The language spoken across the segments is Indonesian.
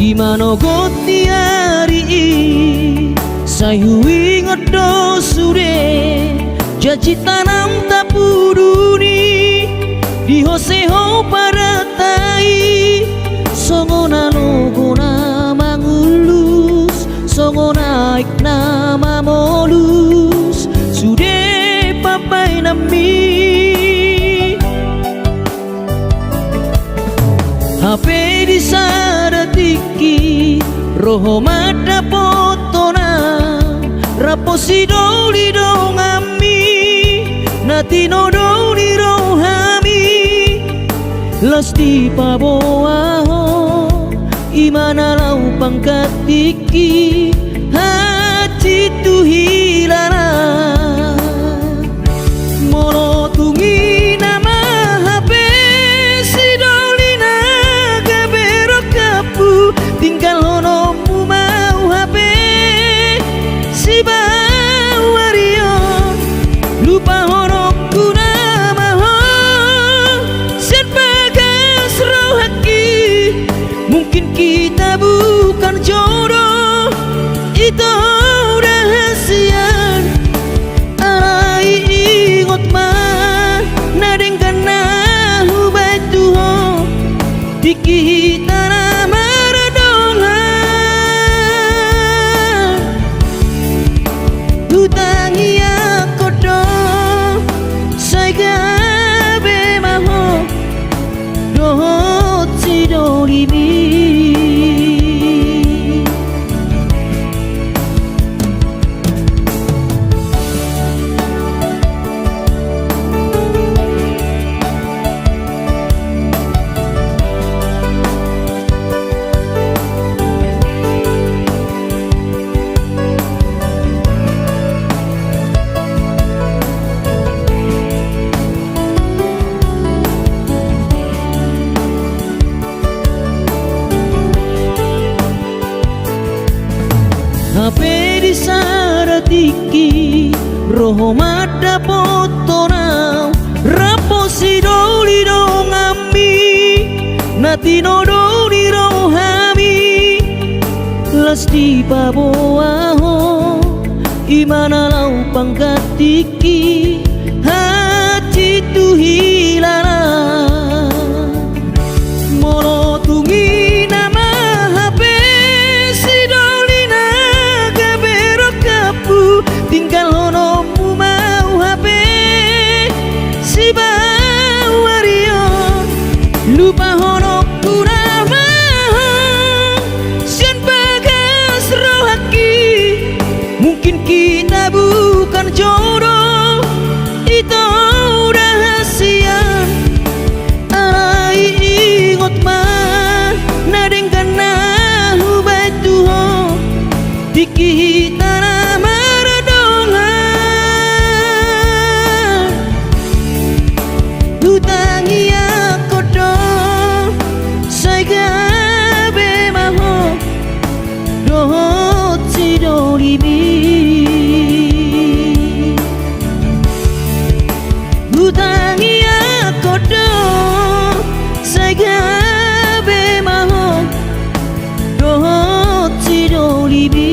di mano gotiari sayu ingat do sure janji tanam tapuduni di hoseho paratai songona logona mangulus songona ikna molus sude papai nami HP di sadatiki roho mata potona raposi doli dongami natino doli rohami lasti paboaho imana lau pangkat tiki hati tu hilala mono tungi nama HP si doli naga berok kapu tinggal hono mu mau HP si bawario lupa hono ku nama ho sen bagas rohaki mungkin kita bukan jodoh itu rahasian arai ingot mah nadeng kana hubai tuho tiki tanah maradongan tutangi akodo saigabe maho dohot si dolibi HP di sadatiki roho mata potona raposi doli dongami natino doli rohami lasti paboaho imana lau pangkat tiki hati tu hilala mono tungi nama HP si doli naga berok kapu tinggal hono mu mau HP si bawario lupa hono ku nama sian bagas rohaki mungkin kita bukan jodoh itu rahasian arai ingot mah nadeng kana hubai tuho tiki tanah maradongan tutangi akodo saigabe maho dohot si dolibi tutangi akodo saigabe maho dohot si dolibi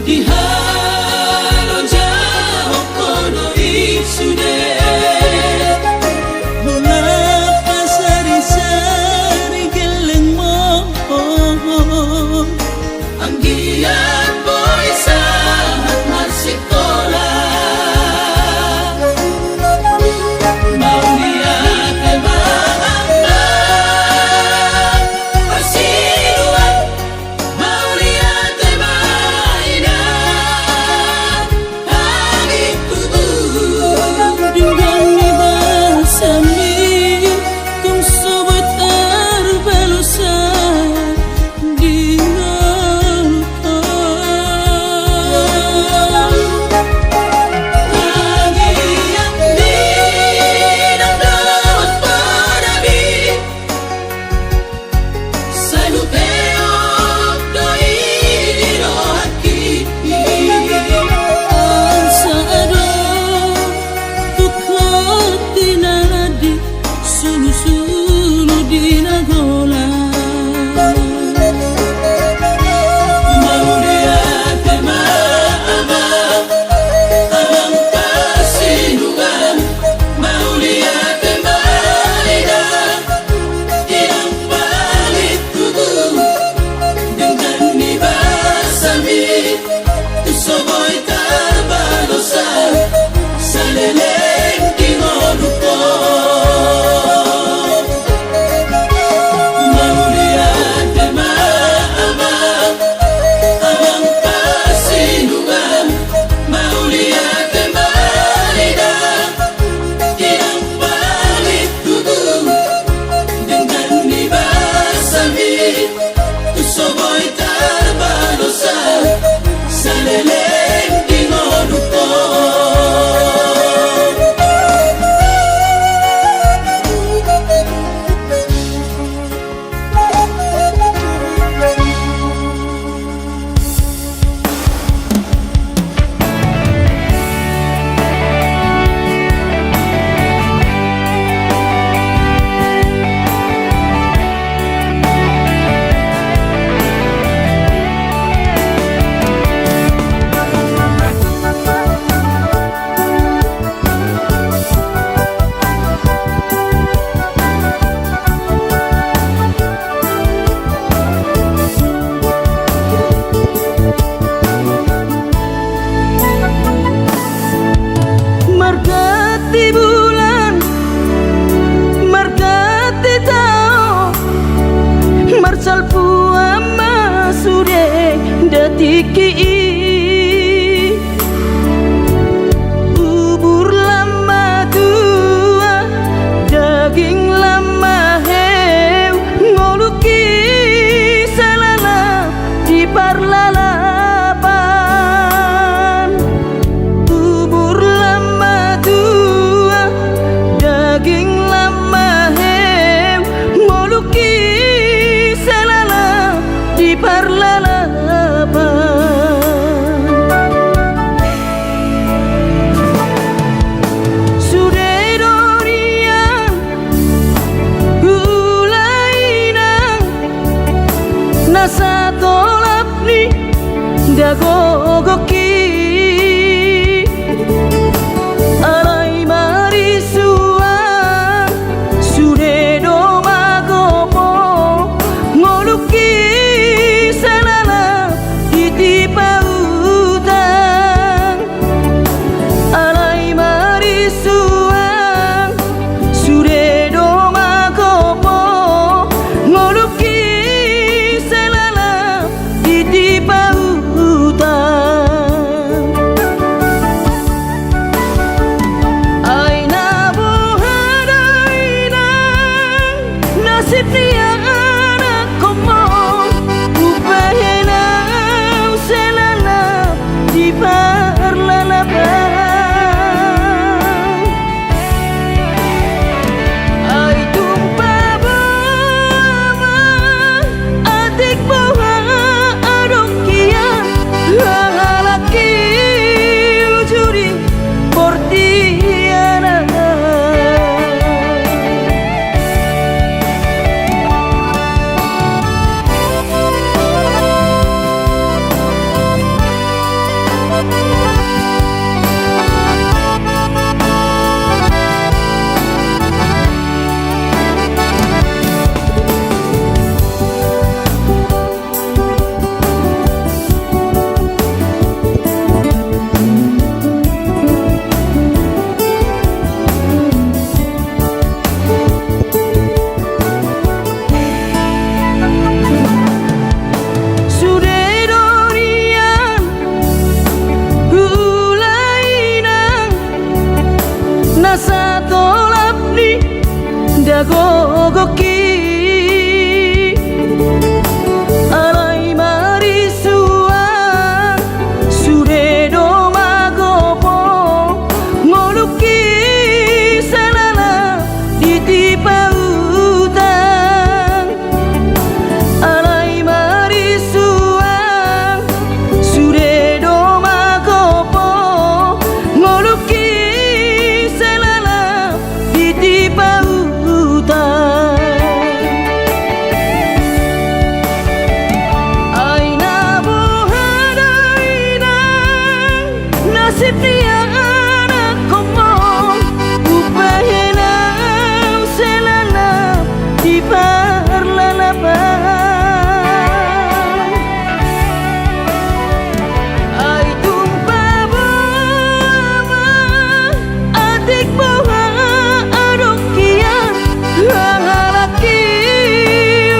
Dihalo jauh kono isude Mengapa sari-sari geleng mo Anggian boy saat masih sekolah Mau lihat emang persiluan Mau lihat mainan Hari kubur Dengan ibasami Kung sobat arbalusa Sulu-sulu di nagola Mau lihat abang persiluan Mau lihat mainan yang balik kubur Dengan ibasami Tusoboy tabalosa Saleleng kinoluko Tusoboy tabalosa Saleleng kinoluko Markati bulan Markati tao Marsal puama sude datiki Bubur lama tua Daging lama heu Ngoluki salala di parlalapan Bubur lama tua Daging lama heu Ngoluki salala di parlalapan Sudah dorian Gulainang Nasa tolap ni Dagogoki Alay marisuan Sudedo magopo Ngoluki salala iti pautan Alay marisuan Sudedo magopo Ngoluki salala iti pautan jago goki alai marisuang sure do magopo ngoluki salala ditipa utang alai marisuang sure do magopo ngoluki salala ditipa nasib dia anak komong upahenau selana di parlalapan ai tumpah bawa adik bawa adokian hangalaki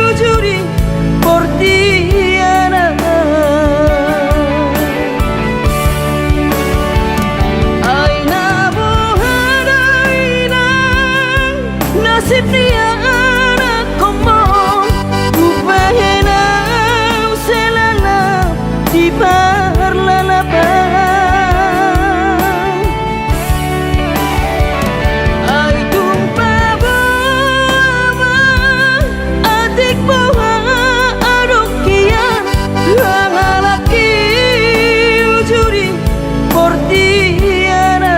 ujuri portiana nasib dia anak komong upahenau selana di parlalapan ai tumpah bawa adik bawa adokian hangalaki ujuri portiana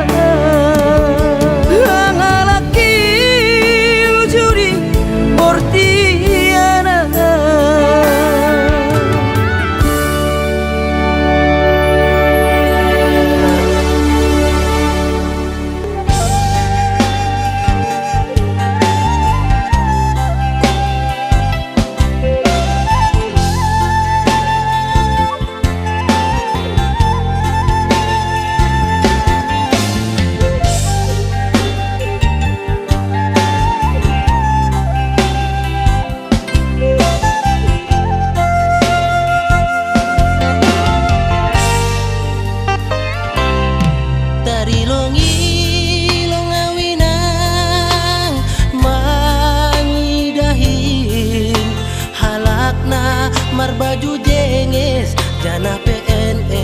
baju jengis jana PNS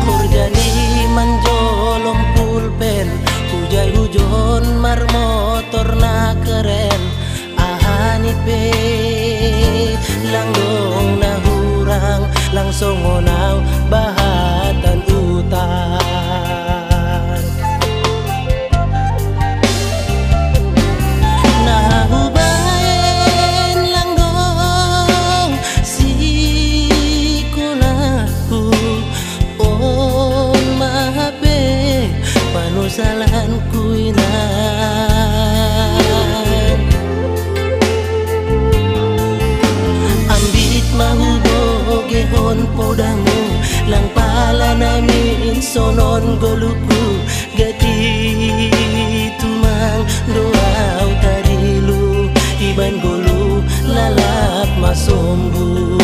kurjani manjolong pulpen hujai hujon mar motor na keren ahani pe langgong na hurang langsung ngonau bahatan utang salan kuinan ambit mahu bogehon podamu lang pala namin sonon goluku gati tumang doaw tarilu iban golu lalap masombu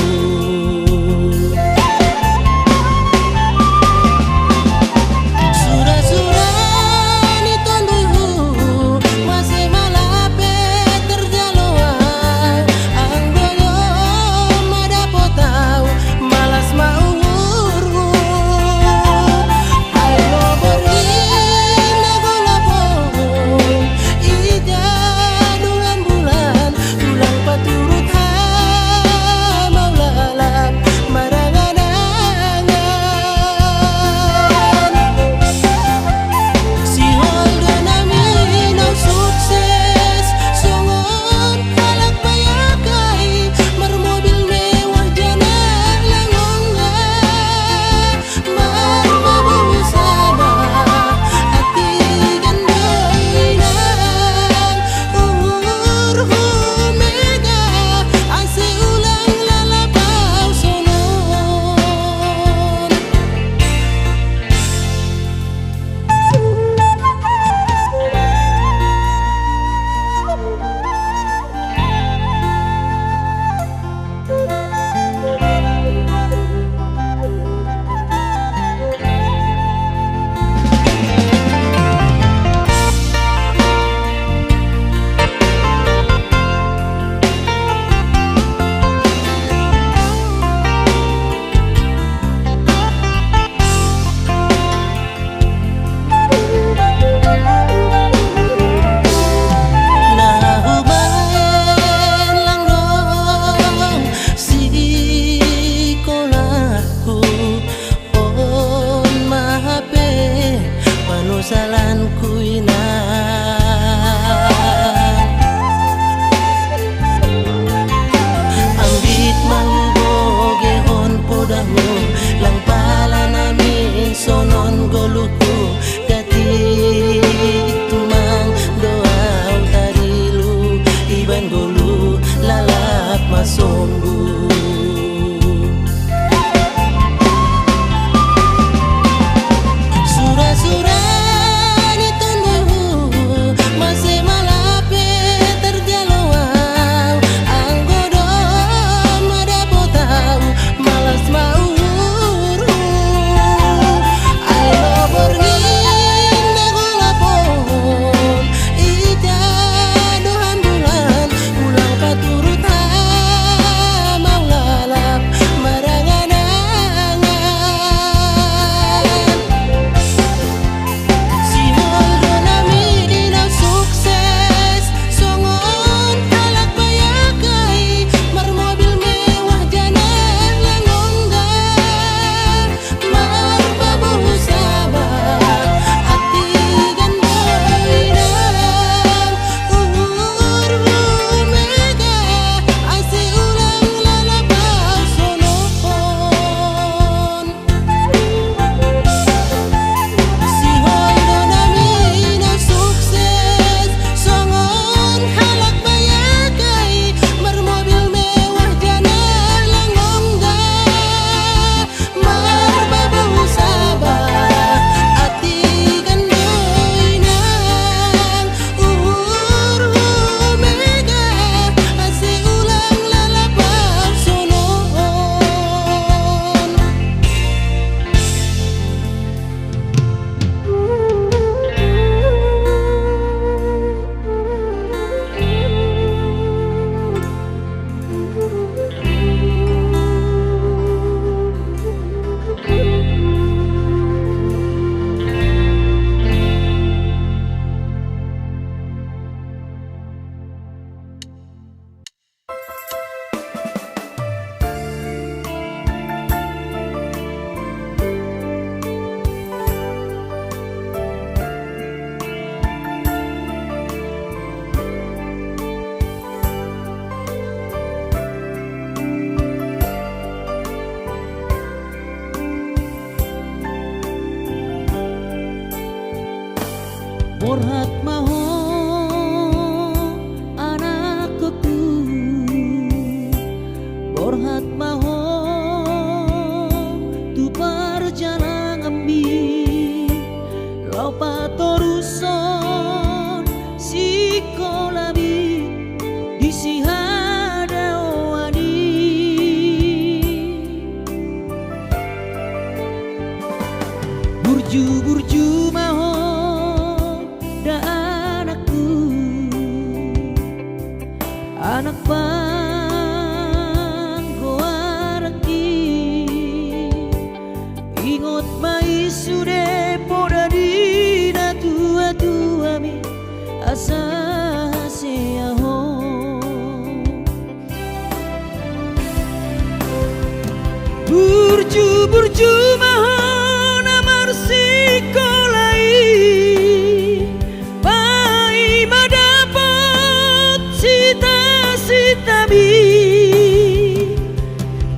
sitami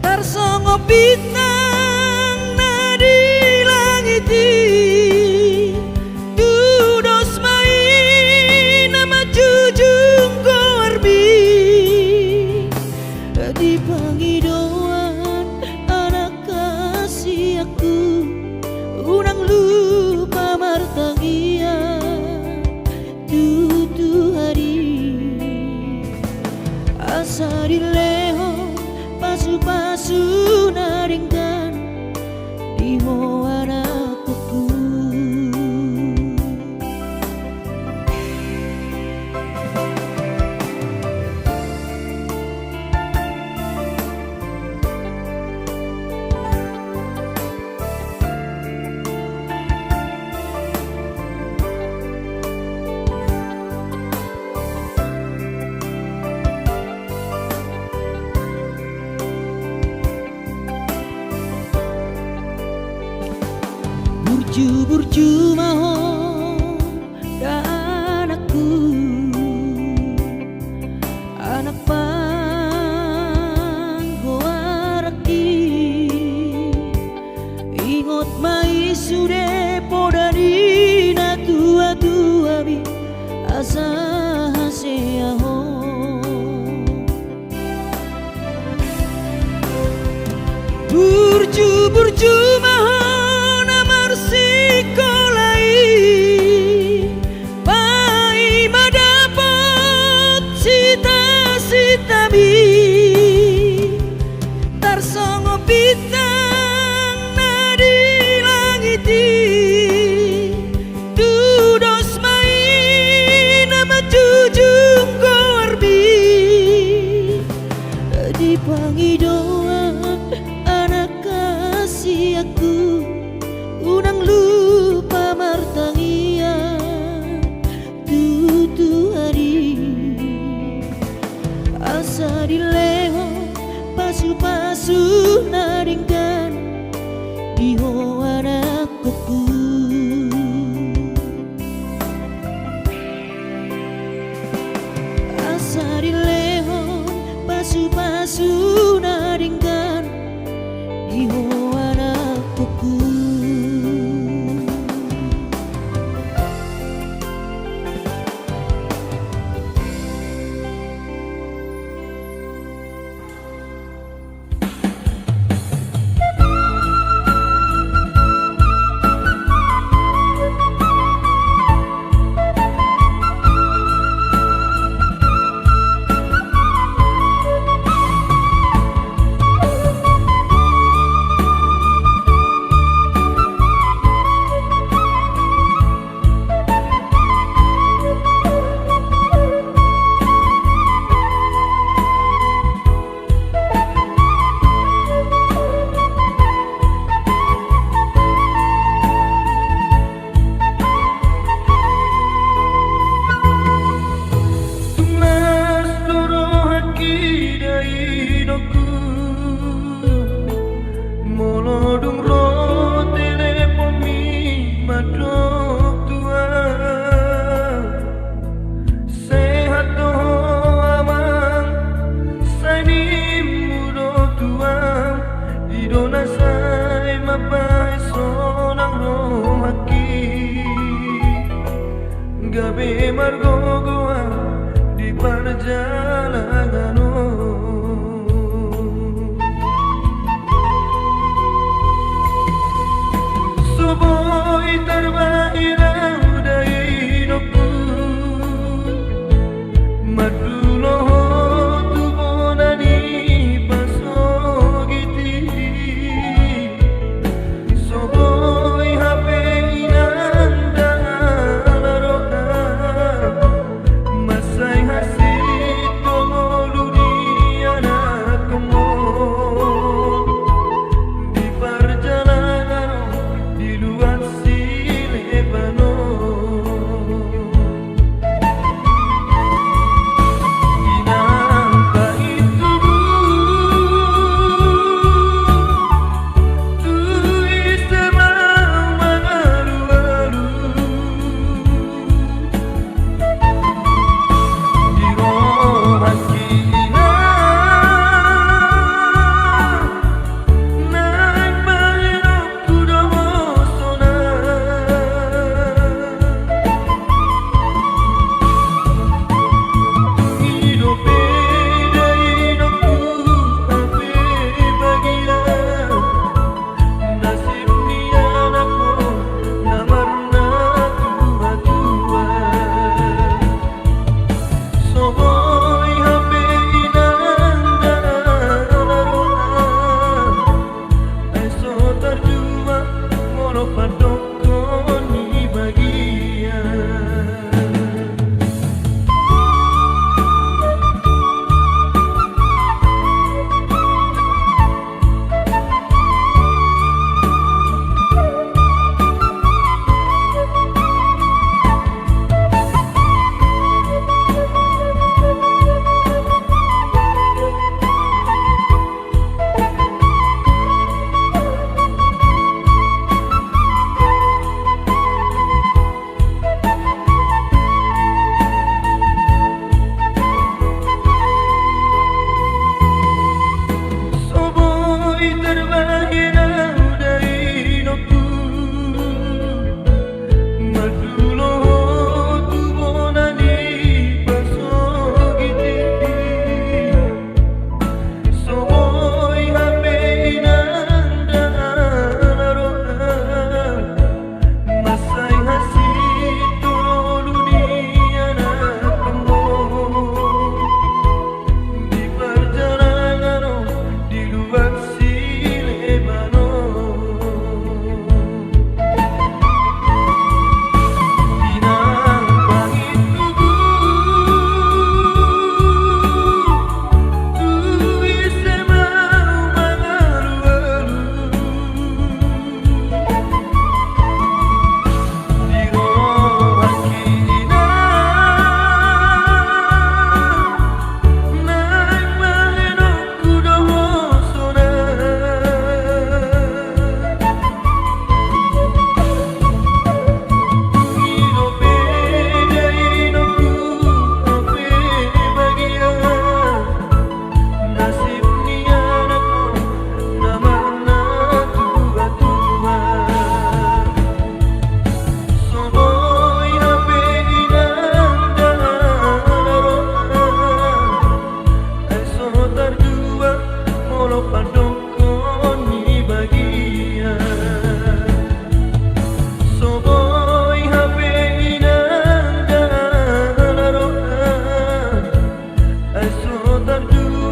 tarsongo bintang nadi langiti tudos main nama jujung korbi di panggidoan anak kasih aku unang lupa martangia tutu hari asa dileho pasu-pasu naringkan di moana kuku burju maho dan aku anak panggoaraki ingot mai sude podari na tua bi asa haseaho burju maho sikolai pai madapot sita-sitami tarsongo bintang nadi langiti tudos main nama jujung korbi di panggidoan anak kasih aku unang lupa martangia tutu hari asa dileho pasu-pasu naringkan di hoana kuku asa dileho pasu-pasu naringkan di hoana kuku gabe margogoa di perjalanan Soboy terbairau dari hidupku Maduloho tu bonani pasogiti Soboy hape inanda laroka Masai hasit tongolu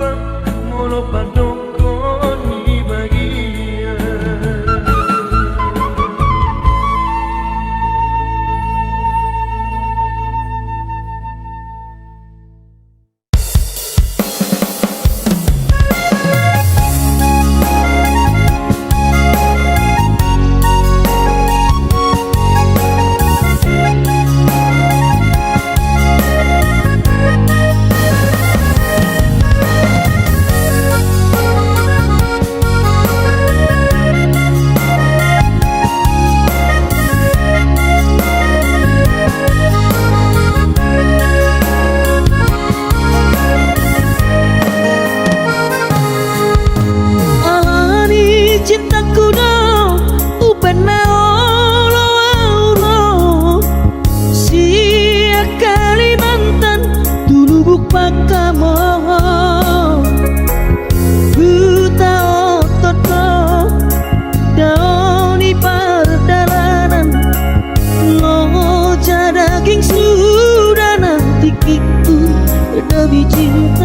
orang molo padokon ni bagia. Lebih cinta ku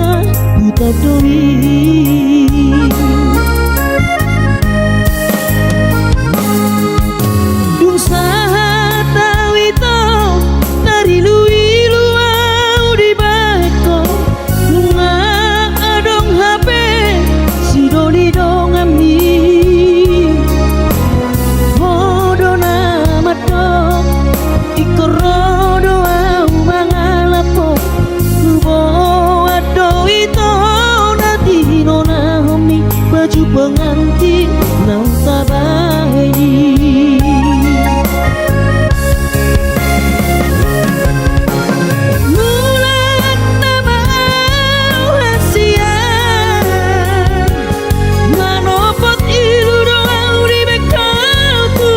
tak peduli. Dung sahat tawi to dari lui luau di beko lunga adong HP si doli dong ami bodo na matok ikorodo au mangalapo baju pengantin nang tabahi mulat nama hasian manopot ilu doang di bekal tu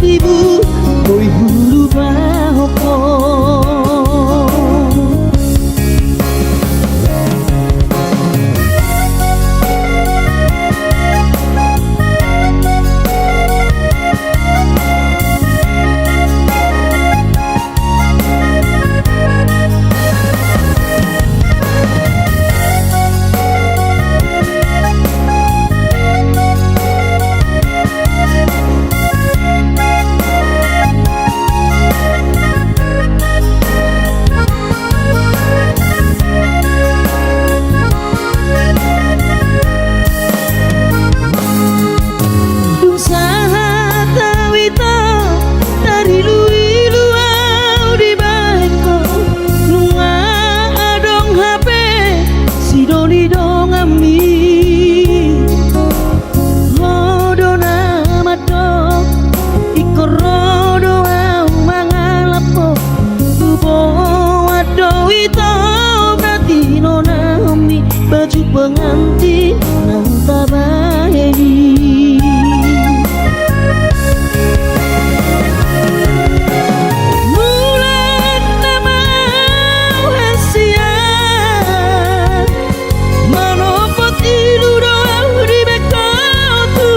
ibu boy hulu bahoko. Baju pengantin nang tabahi mulat nama hasian manopot ilu doang di bekal tu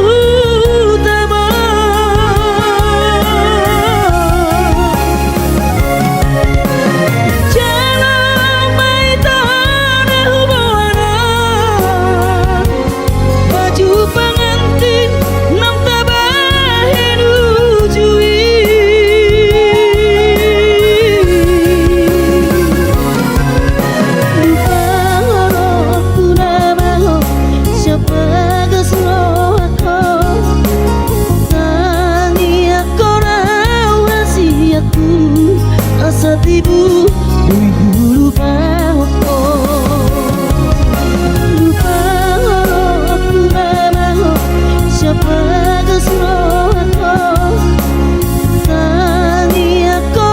ibu dulu bahoko lupa aku babaho siapa kesrohako tangi aku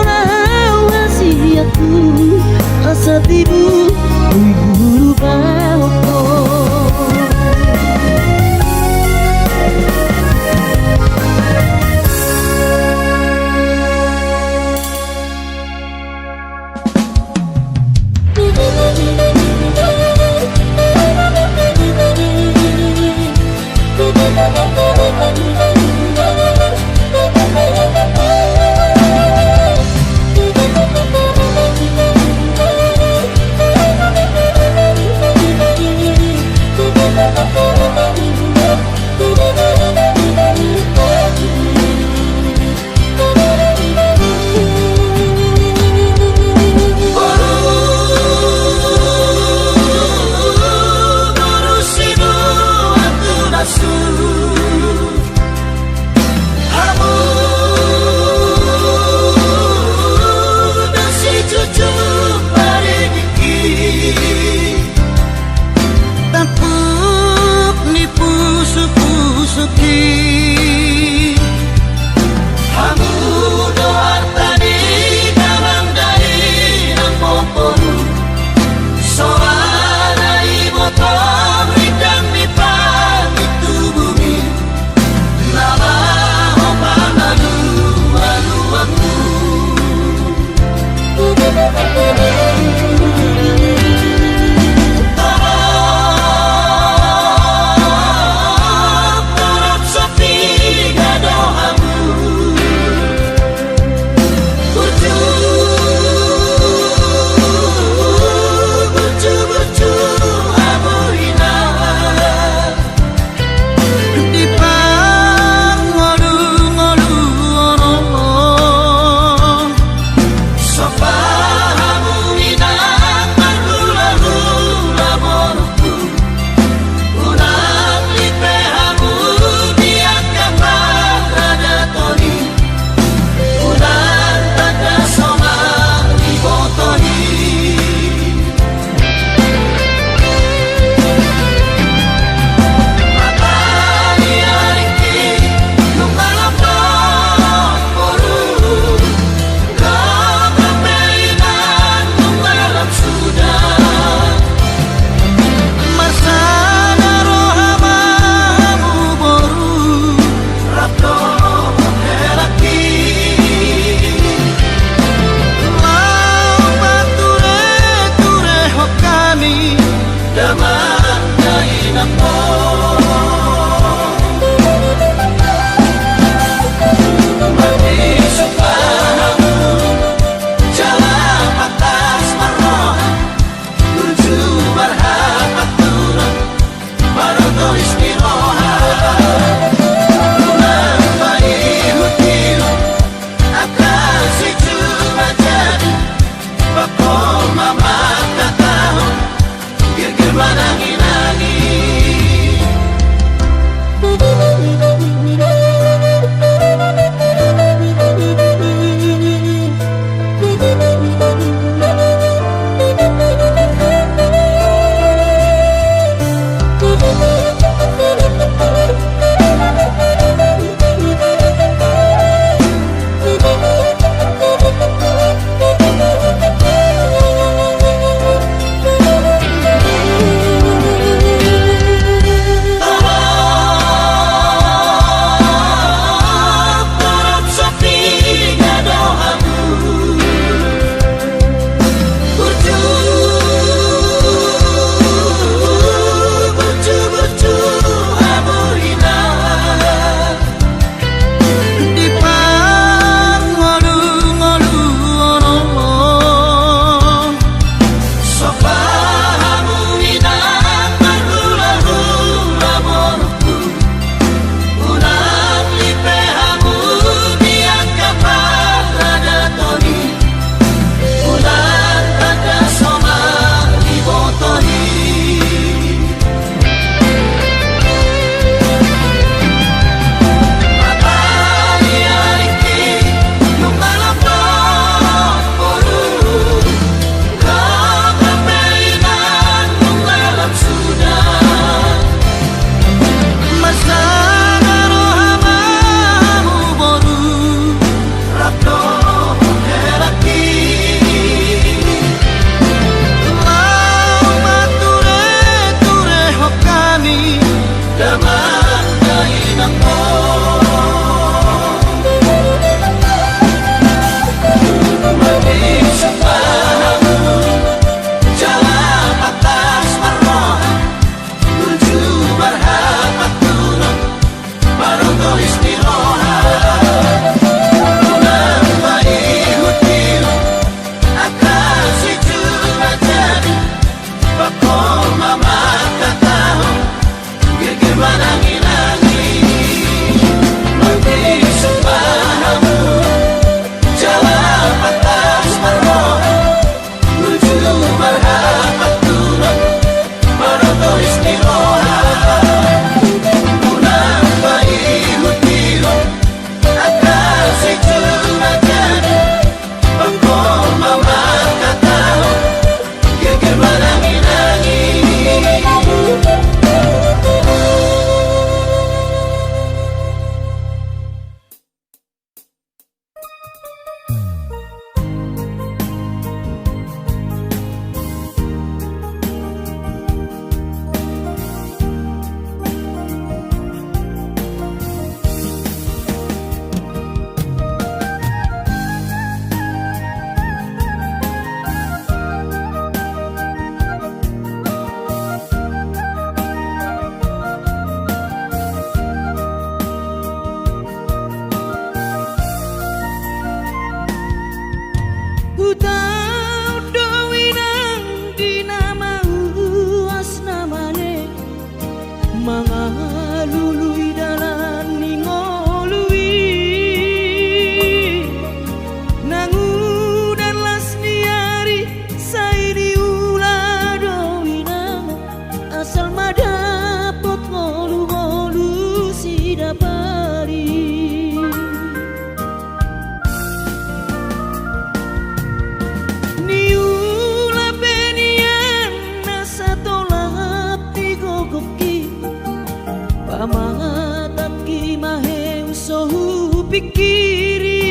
pikiri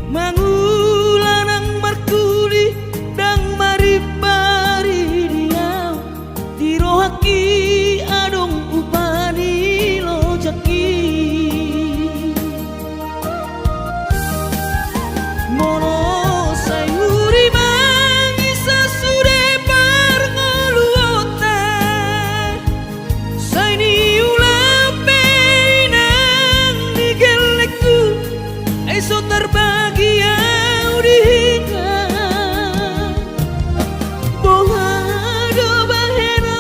mangulanang markuli dang maribari dia tirohaki adong upani lojaki mono sayuri mangisa sude parngoluota saini ulape nang digeleku eso terbahagia udihika bohado bahena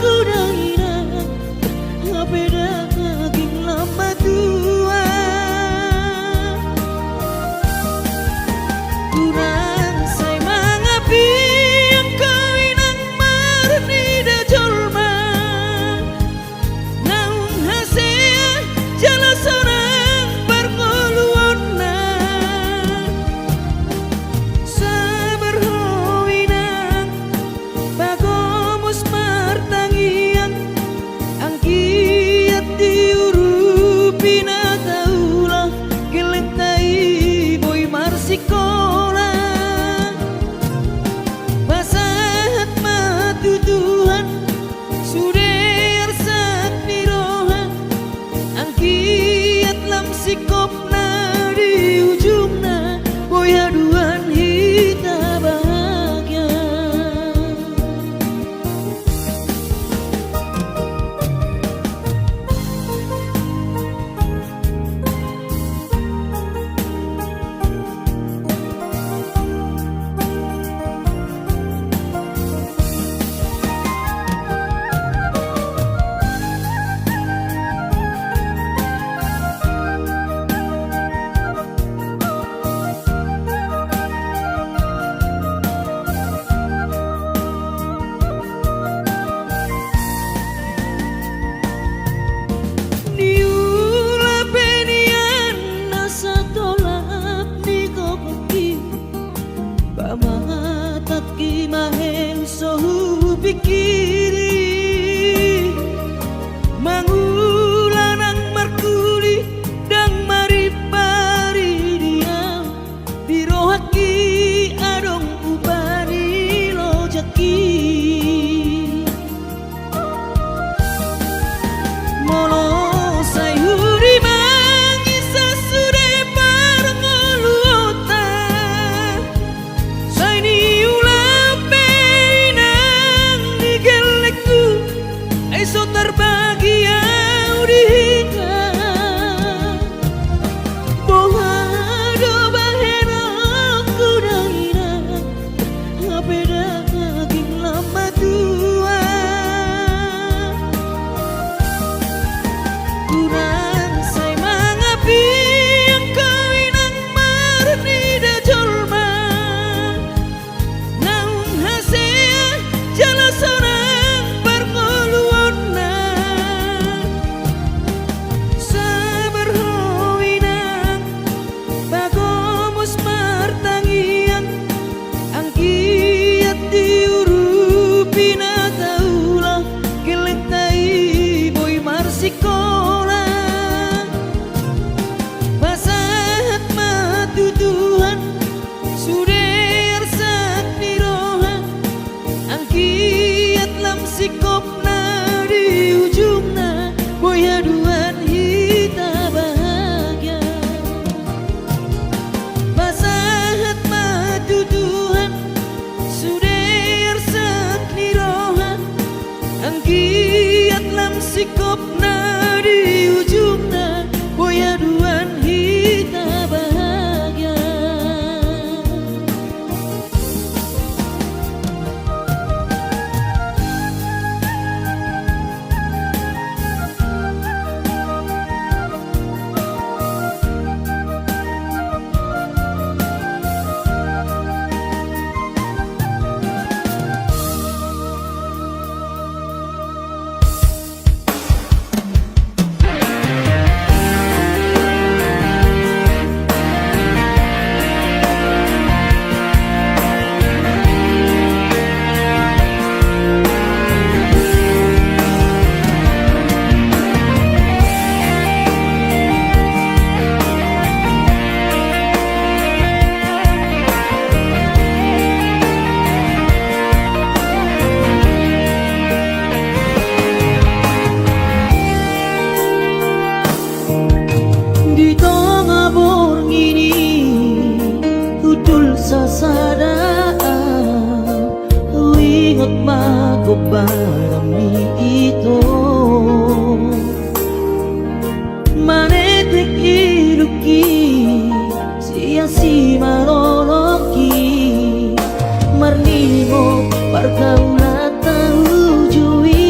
kudaira ngapeda kaging lama tua kurang say mangapi ang kawinang marni da jolma naung hasea jala sorang parngoluon na sabar howinang bagomos martangiang ang kiat diurupi na taulah kelentai boy marsikola basahat matutuhan suder sak niroha ang kiat lam sikop na di ujung na boy haduan hita bahagia niula penian nasa tolak ni kokoki pamatat ki maheng sohu pikiri mangulanang markuli dang maripari dia birohaki adong upani lojaki mono sayuri mangisa sude parngoluota saini ulape nang digeleku eso terbahagia udihika bohado bahena kudaira ngapeda kaging lama tua kurang say mangapi ang kawinang marni da jolma naung hasea jala sorang parngoluon na sabar howinang bagomos martangiang ang kiat diurupi na taulah kelentai boy marsikola basahat matutuhan suder sak niroha ang kiat lam sikop na di ujung na boy haduan hita bahagia basahat matutuhan suder sak niroha ang kiat lam sikop na di ujung na boy haduan hita bahagia barami ito manete kiruki sia-sia maroloki marnimo perkaulata ujui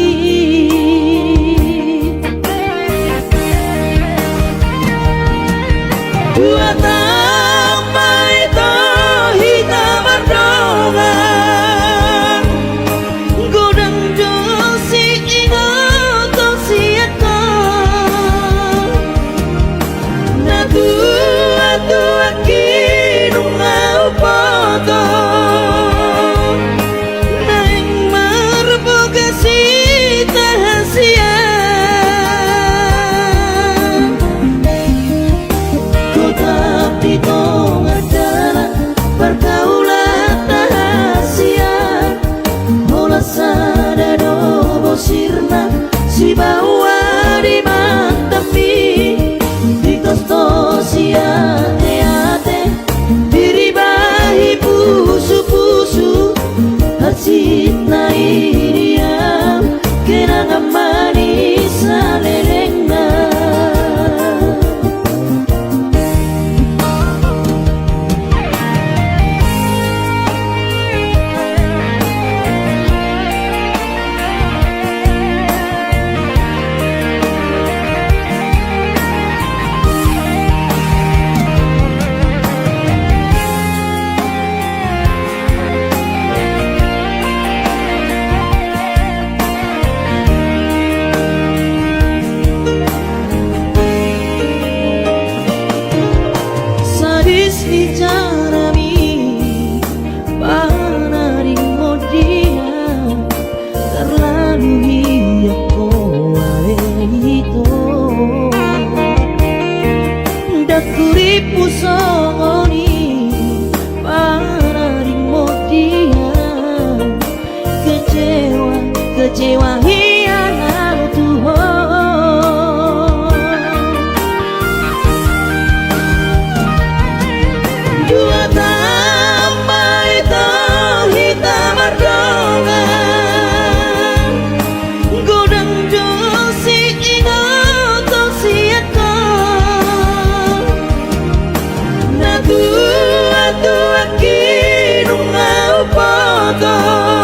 si bawa di mantapi di tosto si ate diribahi pusu-pusu hasit na iriam kenangan manis lelengna kecewa hianat Tuhan dua tambah itu hitam ardongan godang josi ingat siaka na tua kinung mau potong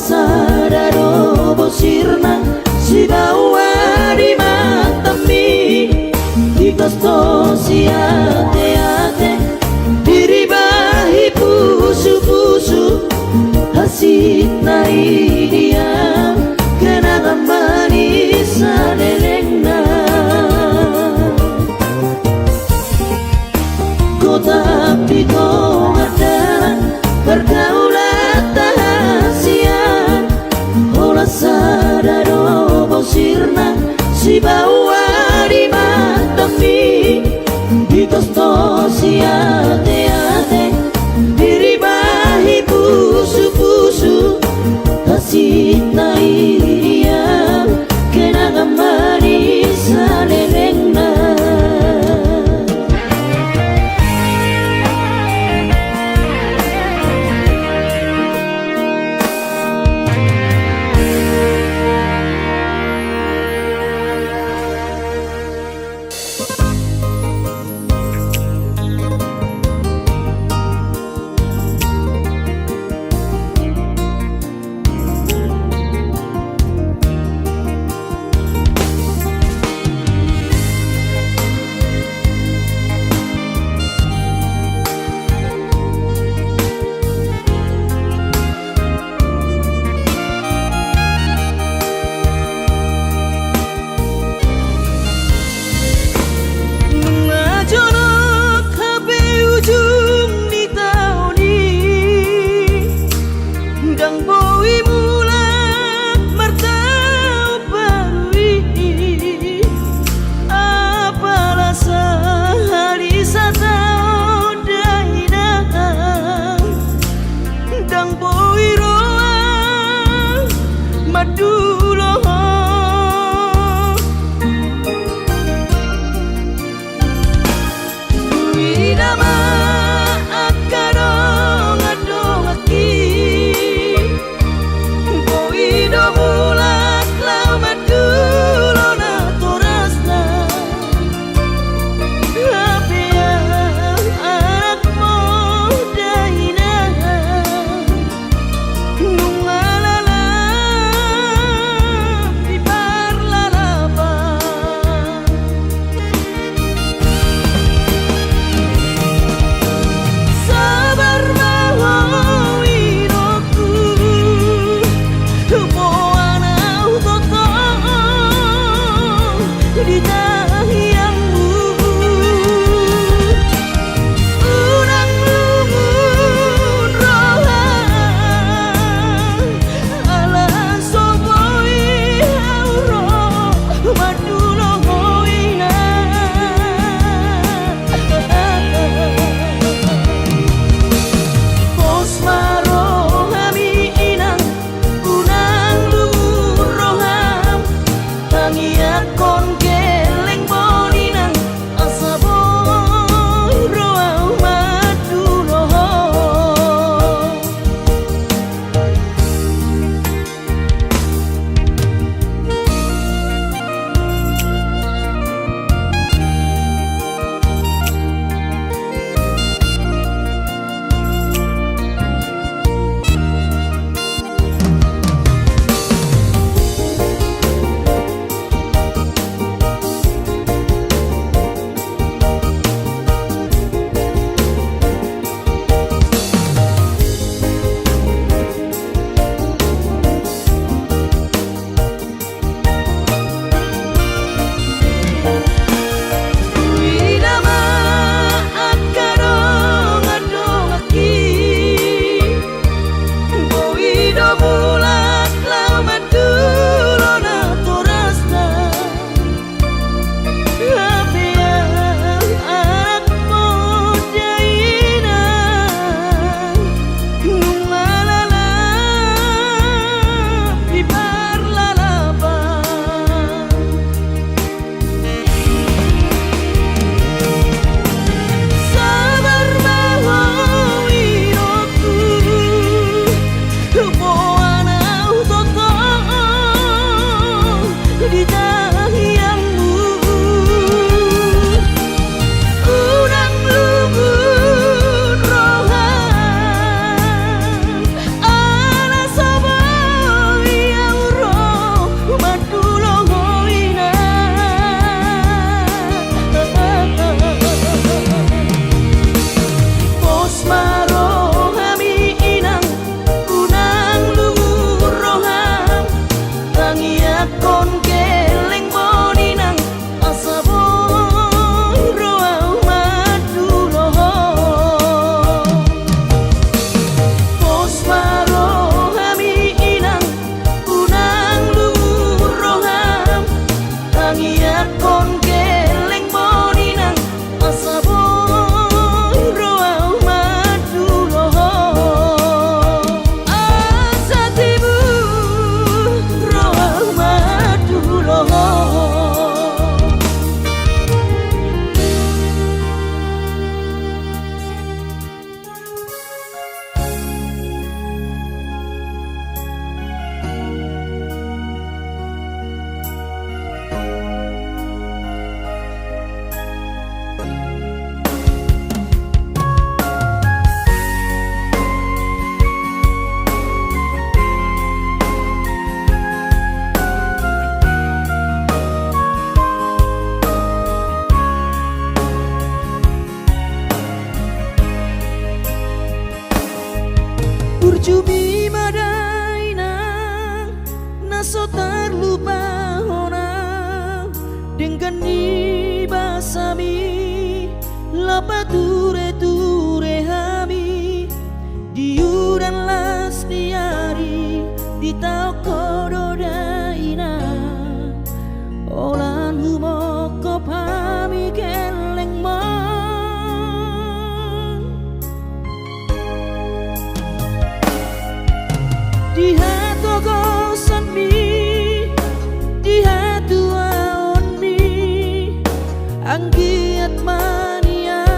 sadaro bosirna si bawa di mantapi di tosto si ate diribahi pusu-pusu hasit na idiam kenangan manis lelengna kota pito adalah pergaulan sadaro bosirna si bawa di mantapi di tosto si ate diribahi pusu-pusu hasit na iriam kenangan manis lelengna Widama akadong adong aki Boido bulak lau madulo na torasna Tapi anak mo dahina Nungalala di parlalapa Sabar mau hidupku Tupuan au toto di tahiangmu Unang lungun rohan Ala soboi au roh madulo hoina Pos maro hami inang unang lumur roham Tangi akon geleng boninang asa boy roau madulo Widama akadong adong aki Boido bulak lau madulo na torasna Tapi anak mo dahina Nungalala di parlalapa Sabar mau hidupku Tupuan au toto di tahiangmu Unang lungun rohan Ala soboi au roh madulo hoina Pos maro hami inang unang lumur roham Tangi akon geleng boninang asa boy roau madulo Pos maro hami inang unang lumur roham Tangi akon geleng boninang asa boy roau madulo Asa tibu roau madulo Urjubi madaina naso terlupa hona dengan ni basami lapa ture hami diuran las diari di tau kododaina olan humoko pami geleng di hatu gosan mi di hatu aon mi anggiat mania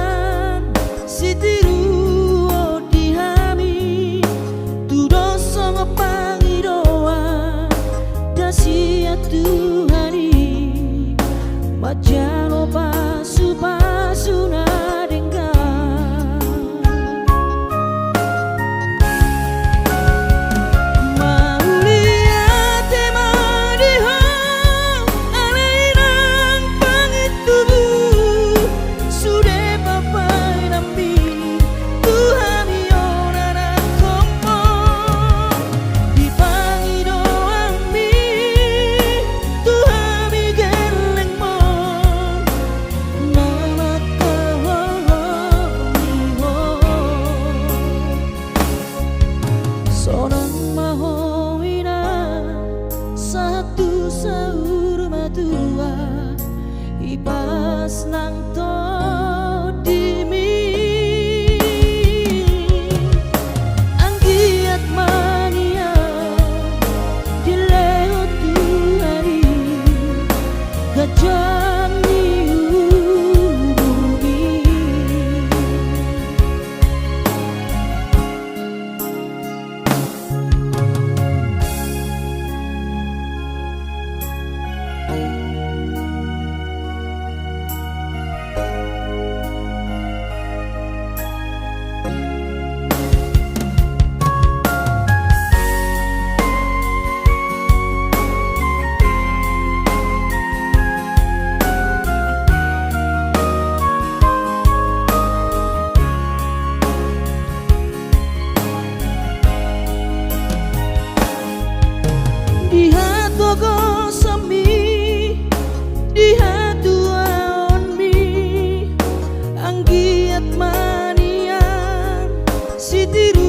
at manian si Tiru